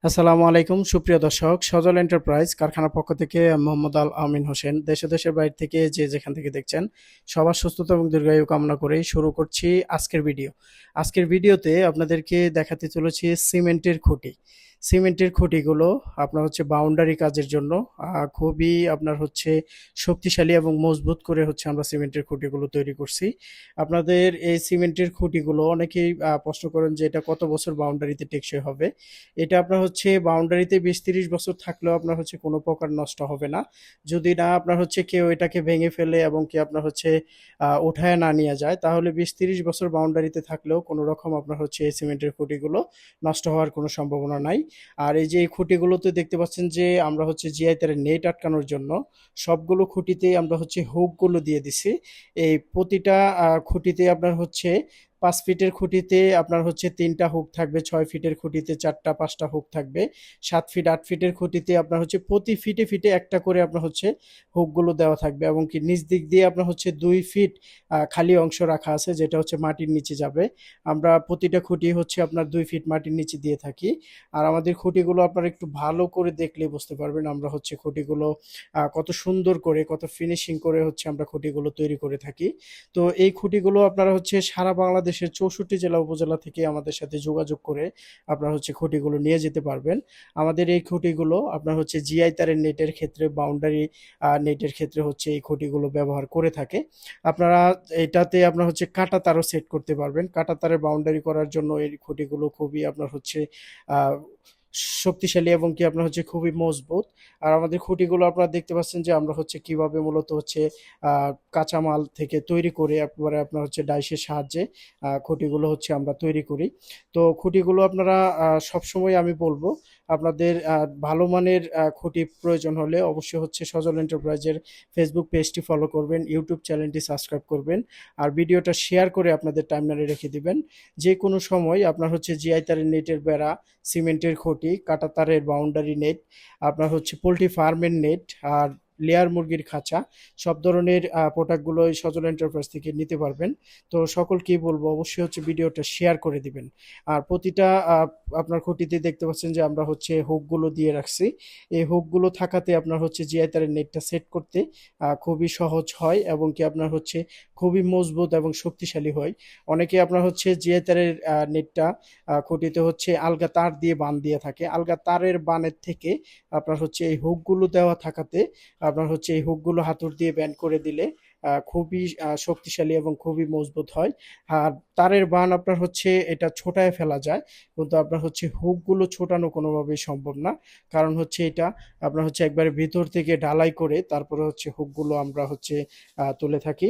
আসসালামু আলাইকুম সুপ্রিয় দর্শক, সজল এন্টারপ্রাইজ কারখানার পক্ষ থেকে মোহাম্মদ আল আমিন হোসেন দেশে দেশের বাইরে থেকে যে যেখান থেকে দেখছেন সবার সুস্থতা এবং দীর্ঘায়ু কামনা করেই শুরু করছি আজকের ভিডিও। আজকের ভিডিওতে আপনাদেরকে দেখাতে চলেছি সিমেন্টের খুঁটি। সিমেন্টের খুঁটিগুলো আপনার হচ্ছে বাউন্ডারি কাজের জন্য খুবই আপনার হচ্ছে শক্তিশালী এবং মজবুত করে হচ্ছে আমরা সিমেন্টের খুঁটিগুলো তৈরি করছি। আপনাদের এই সিমেন্টের খুঁটিগুলো অনেকেই প্রশ্ন করেন যে এটা কত বছর বাউন্ডারিতে টেকসই হবে। এটা আপনার হচ্ছে বাউন্ডারিতে 20-30 বছর থাকলেও আপনার হচ্ছে কোনো প্রকার নষ্ট হবে না। যদি না আপনার হচ্ছে কেউ এটাকে ভেঙে ফেলে এবং কি আপনার হচ্ছে উঠায় না নিয়ে যায়, তাহলে 20-30 বছর বাউন্ডারিতে থাকলেও কোনো রকম আপনার হচ্ছে এই সিমেন্টের খুঁটিগুলো নষ্ট হওয়ার কোনো সম্ভাবনা নাই। আর এই যে এই খুঁটিগুলোতে দেখতে পাচ্ছেন যে আমরা হচ্ছে জিআই তারের নেট আটকানোর জন্য সবগুলো খুঁটিতেই আমরা হচ্ছে হুকগুলো দিয়ে দিছি। এই প্রতিটা খুঁটিতে আপনার হচ্ছে 5 ফিটের খুঁটিতে আপনার হচ্ছে 3টা হুক থাকবে, 6 ফিটের খুঁটিতে 4টা 5টা হুক থাকবে, 7 ফিট 8 ফিটের খুঁটিতে আপনার হচ্ছে প্রতি ফিটে ফিটে একটা করে আপনার হচ্ছে হুকগুলো দেওয়া থাকবে এবং কি নিচ দিক দিয়ে আপনার হচ্ছে 2 ফিট খালি অংশ রাখা আছে, যেটা হচ্ছে মাটির নিচে যাবে। আমরা প্রতিটা খুঁটি হচ্ছে আপনার 2 ফিট মাটির নিচে দিয়ে থাকি। আর আমাদের খুঁটিগুলো আপনারা একটু ভালো করে দেখলে বুঝতে পারবেন আমরা হচ্ছে খুঁটিগুলো কত সুন্দর করে কত ফিনিশিং করে হচ্ছে আমরা খুঁটিগুলো তৈরি করে থাকি। তো এই খুঁটিগুলো আপনারা হচ্ছে সারা বাংলাদেশের 64 জেলা উপজেলা থেকে আমাদের সাথে যোগাযোগ করে আপনারা হচ্ছে খুঁটিগুলো নিয়ে যেতে পারবেন। আমাদের এই খুঁটিগুলো আপনার হচ্ছে জিআই তারের নেটের ক্ষেত্রে বাউন্ডারি নেটের ক্ষেত্রে হচ্ছে এই খুঁটিগুলো ব্যবহার করে থাকে। আপনারা এটাতে আপনার হচ্ছে কাঁটা তারও সেট করতে পারবেন। কাঁটা তারের বাউন্ডারি করার জন্য এই খুঁটিগুলো খুবই আপনার হচ্ছে আহ শক্তিশালী এবং কি আপনার হচ্ছে খুবই মজবুত। আর আমাদের খুঁটিগুলো আপনারা দেখতে পাচ্ছেন যে আমরা হচ্ছে কিভাবে মূলত হচ্ছে কাঁচামাল থেকে তৈরি করে একবারে আপনার হচ্ছে ডাইসের সাহায্যে খুঁটিগুলো হচ্ছে আমরা তৈরি করি। তো খুঁটিগুলো আপনারা সবসময় আমি বলবো আপনাদের ভালো মানের খুঁটি প্রয়োজন হলে অবশ্যই হচ্ছে সজল এন্টারপ্রাইজের ফেসবুক পেজটি ফলো করবেন, ইউটিউব চ্যানেলটি সাবস্ক্রাইব করবেন, আর ভিডিওটা শেয়ার করে আপনাদের টাইমলাইনে রেখে দিবেন। যে কোনো সময় আপনার হচ্ছে জিআই তারের নেটের বেড়া, সিমেন্টের খুঁটি, কাঁটা তারের বাউন্ডারি নেট, আপনার হচ্ছে পোল্ট্রি ফার্মের নেট, আর লেয়ার মুরগির খাঁচা, সব ধরনের প্রোডাক্টগুলো এই সজল এন্টারপ্রাইজ থেকে নিতে পারবেন। তো সকলকেই বলবো অবশ্যই হচ্ছে ভিডিওটা শেয়ার করে দিবেন। আর প্রতিটা আপনার খুঁটিতে দেখতে পাচ্ছেন যে আমরা হচ্ছে হুকগুলো দিয়ে রাখছি। এই হুকগুলো থাকাতে আপনার হচ্ছে জিআই তারের নেটটা সেট করতে খুবই সহজ হয় এবং কি আপনার হচ্ছে খুবই মজবুত এবং শক্তিশালী হয়। অনেকে আপনার হচ্ছে জিআই তারের নেটটা খুঁটিতে হচ্ছে আলগা তার দিয়ে বান দিয়ে থাকে। আলগা তারের বানের থেকে আপনার হচ্ছে এই হুকগুলো দেওয়া থাকাতে আপনার হচ্ছে এই হুকগুলো হাতুড় দিয়ে ব্যান্ড করে দিলে খুবই শক্তিশালী এবং খুবই মজবুত হয়। আর তারের বান আপনার হচ্ছে এটা ছোটায় ফেলা যায়, কিন্তু আপনার হচ্ছে হুকগুলো ছোটানো কোনোভাবেই সম্ভব না। কারণ হচ্ছে এটা আপনার হচ্ছে একবারে ভিতর থেকে ঢালাই করে তারপরে হচ্ছে হুকগুলো আমরা হচ্ছে তুলে থাকি।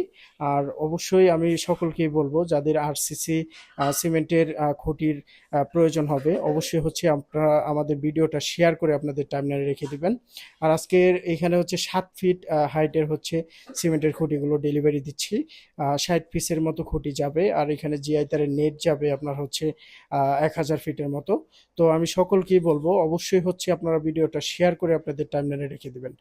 আর অবশ্যই আমি সকলকেই বলবো যাদের আরসিসি সিমেন্টের খুঁটির প্রয়োজন হবে অবশ্যই হচ্ছে আপনারা আমাদের ভিডিওটা শেয়ার করে আপনাদের টাইমলাইনে রেখে দিবেন। আর আজকের এখানে হচ্ছে 7 ফিট হাইটের হচ্ছে সিমেন্টের খুঁটিগুলো ডেলিভারি দিচ্ছি। 60 পিসের মতো খুঁটি যাবে আর এখানে জিআই তারের নেট যাবে আপনার হচ্ছে 1000 ফিটের মতো। তো আমি সকলকেই বলবো অবশ্যই হচ্ছে আপনারা ভিডিওটা শেয়ার করে আপনাদের টাইমলাইনে রেখে দিবেন।